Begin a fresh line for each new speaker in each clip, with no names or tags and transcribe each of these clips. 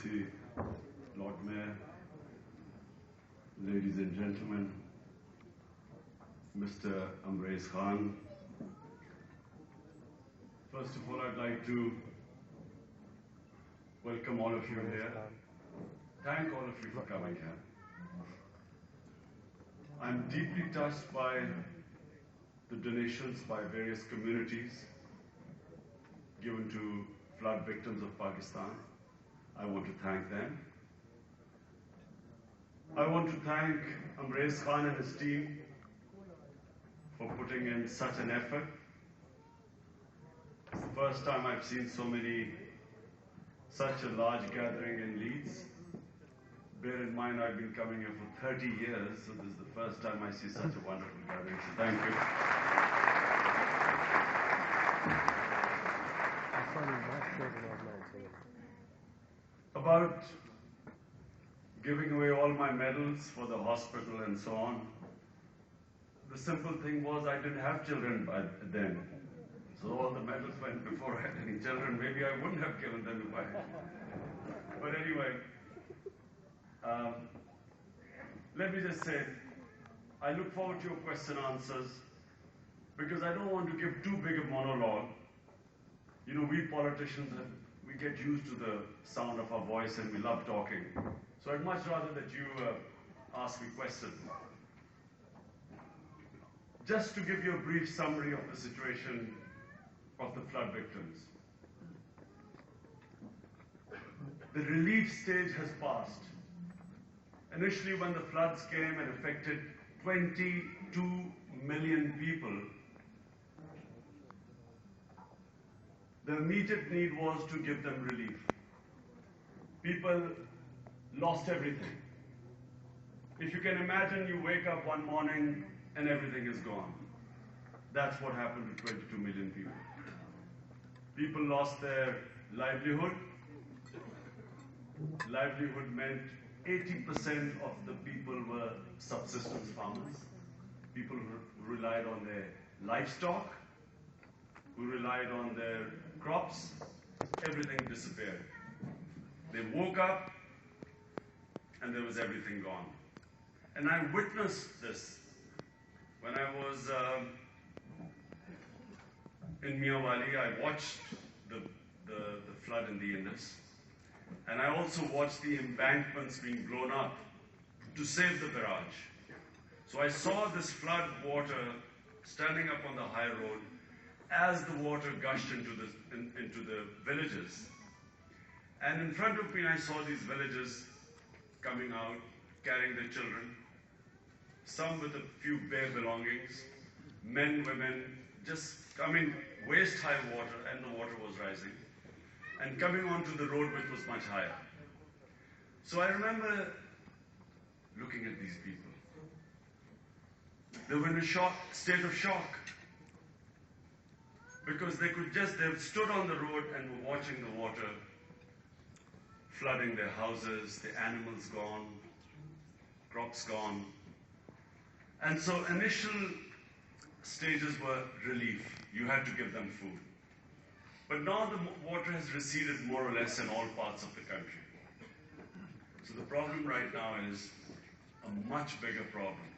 Excellency, Lord Mayor, ladies and gentlemen, Mr. Imran Khan. First of all, I'd like to welcome all of you here. Thank all of you for coming here. I'm deeply touched by the donations by various communities given to flood victims of Pakistan. I want to thank them. I want to thank Imran Khan and his team for putting in such an effort. It's the first time I've seen such a large gathering in Leeds. Bear in mind, I've been coming here for 30 years, so this is the first time I see such a wonderful gathering, so thank you. About giving away all my medals for the hospital and so on, the simple thing was I didn't have children by then. So all the medals went before I had any children. Maybe I wouldn't have given them if I had. But anyway, let me just say, I look forward to your question answers because I don't want to give too big a monologue. You know, we politicians, we get used to the sound of our voice and we love talking. So I'd much rather that you ask me questions. Just to give you a brief summary of the situation of the flood victims. The relief stage has passed. Initially, when the floods came and affected 22 million people, the immediate need was to give them relief. People lost everything. If you can imagine, you wake up one morning and everything is gone. That's what happened to 22 million people. People lost their livelihood. Livelihood meant 80% of the people were subsistence farmers. People who relied on their livestock, who relied on their crops. Everything disappeared. They woke up and there was everything gone. And I witnessed this when I was in Miyawali. I watched the flood in the Indus. And I also watched the embankments being blown up to save the barrage. So I saw this flood water standing up on the high road as the water gushed into the villages. And in front of me, I saw these villages coming out, carrying their children, some with a few bare belongings, men, women, just coming waist-high water, and the water was rising, and coming onto the road which was much higher. So I remember looking at these people. They were in a state of shock, because they stood on the road and were watching the water flooding their houses, the animals gone, crops gone. And so initial stages were relief. You had to give them food. But now the water has receded more or less in all parts of the country. So the problem right now is a much bigger problem: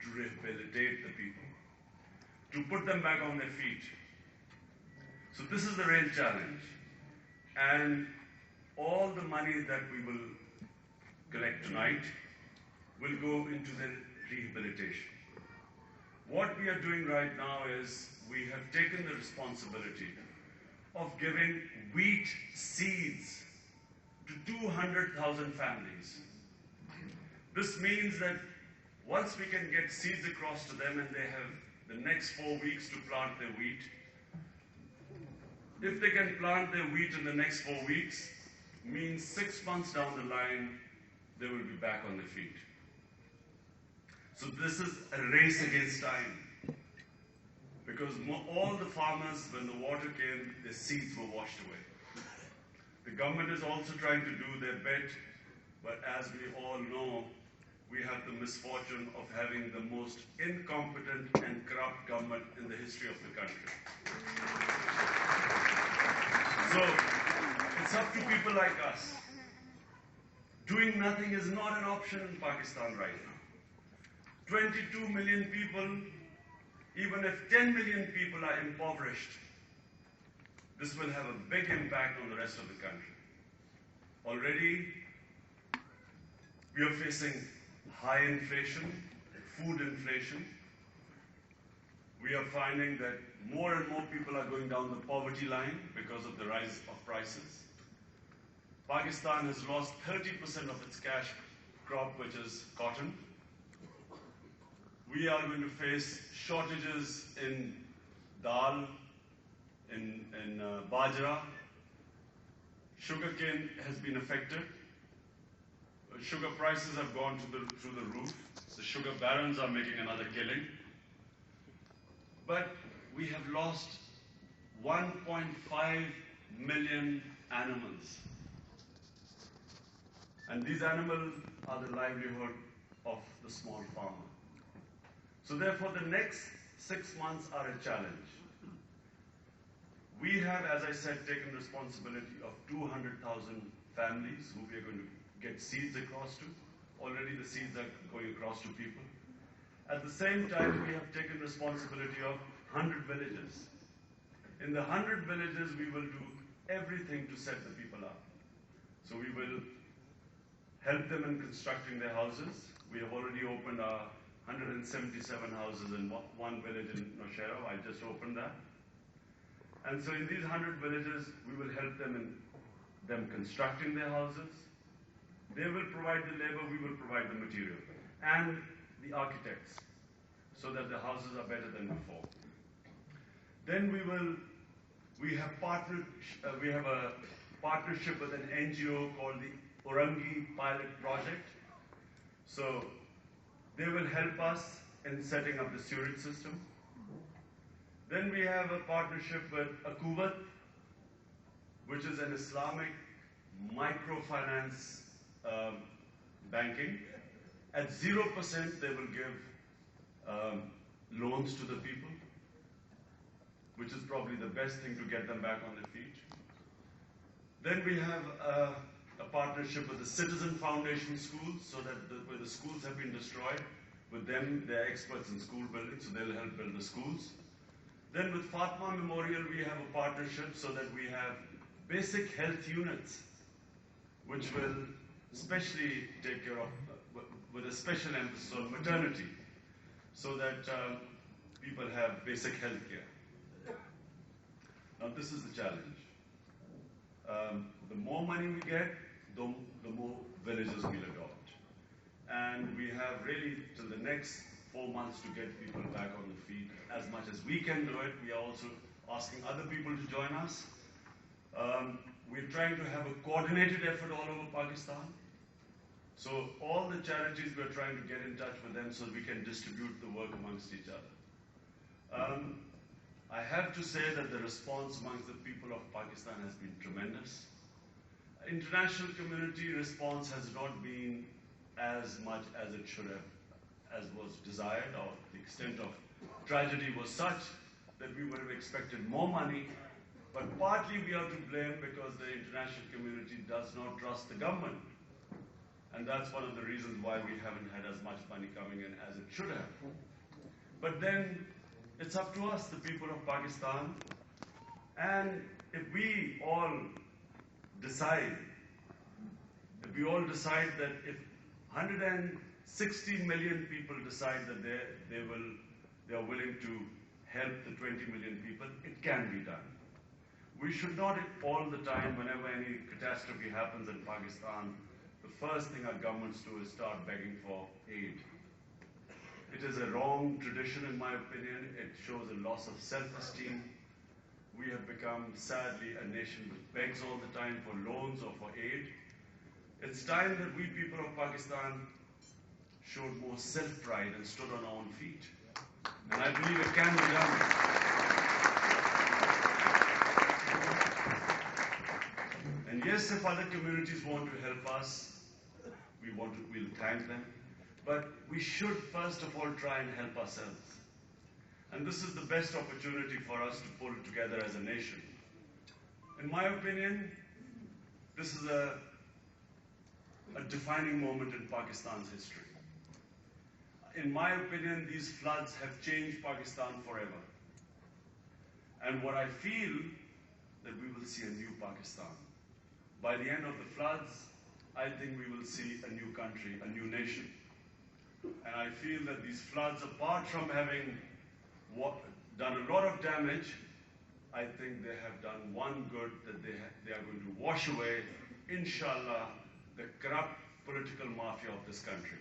to rehabilitate the people, to put them back on their feet. So this is the real challenge. And all the money that we will collect tonight will go into the rehabilitation. What we are doing right now is we have taken the responsibility of giving wheat seeds to 200,000 families. This means that once we can get seeds across to them and they have the next 4 weeks to plant their wheat, if they can plant their wheat in the next 4 weeks, means 6 months down the line, they will be back on their feet. So this is a race against time. Because all the farmers, when the water came, their seeds were washed away. The government is also trying to do their bit, but as we all know, we have the misfortune of having the most incompetent and corrupt government in the history of the country. So it's up to people like us Doing nothing is not an option in Pakistan right now. 22 million people, even if 10 million people are impoverished, this will have a big impact on the rest of the country. Already, we are facing high inflation, food inflation. We are finding that more and more people are going down the poverty line because of the rise of prices. Pakistan has lost 30% of its cash crop, which is cotton. We are going to face shortages in dal, in bajra. Sugarcane has been affected. Sugar prices have gone through the roof. The sugar barons are making another killing. But we have lost 1.5 million animals. And these animals are the livelihood of the small farmer. So therefore, the next 6 months are a challenge. We have, as I said, taken responsibility of 200,000 families who we are going to get seeds across to. Already the seeds are going across to people. At the same time, we have taken responsibility of 100 villages. In the 100 villages, we will do everything to set the people up. So we will help them in constructing their houses. We have already opened our 177 houses in one village in Nowshera. I just opened that. And so in these 100 villages, we will help them in them constructing their houses. They will provide the labor, we will provide the material, and the architects, so that the houses are better than before. Then we have a partnership with an NGO called the Orangi Pilot Project. So they will help us in setting up the sewage system. Then we have a partnership with Akubat, which is an Islamic microfinance banking. At 0%, they will give loans to the people, which is probably the best thing to get them back on their feet. Then we have a partnership with the Citizen Foundation schools, so that where the schools have been destroyed, with them, they're experts in school building, so they'll help build the schools. Then with Fatma Memorial, we have a partnership so that we have basic health units, which will especially take care of, with a special emphasis on maternity, so that people have basic health care. Now this is the challenge. The more money we get, the more villages we'll adopt. And we have really till the next 4 months to get people back on the feet. As much as we can do it, we are also asking other people to join us. We're trying to have a coordinated effort all over Pakistan. So all the charities, we're trying to get in touch with them so we can distribute the work amongst each other. I have to say that the response amongst the people of Pakistan has been tremendous. International community response has not been as much as it should have, as was desired, or the extent of tragedy was such that we would have expected more money. But partly we are to blame because the international community does not trust the government. And that's one of the reasons why we haven't had as much money coming in as it should have. But then it's up to us, the people of Pakistan. And if we all decide that if 160 million people decide that they are willing to help the 20 million people, it can be done. We should not all the time, whenever any catastrophe happens in Pakistan, the first thing our governments do is start begging for aid. It is a wrong tradition, in my opinion. It shows a loss of self-esteem. We have become, sadly, a nation which begs all the time for loans or for aid. It's time that we people of Pakistan showed more self-pride and stood on our own feet. And I believe it can be done. And yes, if other communities want to help us, we'll thank them. But we should first of all try and help ourselves. And this is the best opportunity for us to pull together as a nation. In my opinion, this is a defining moment in Pakistan's history. In my opinion, these floods have changed Pakistan forever. And what I feel, that we will see a new Pakistan. By the end of the floods, I think we will see a new country, a new nation. And I feel that these floods, apart from having done a lot of damage, I think they have done one good, that they are going to wash away, inshallah, the corrupt political mafia of this country.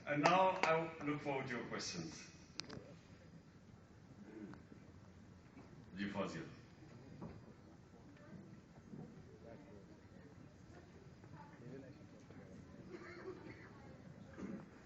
And now I look forward to your questions. Ji Fazil.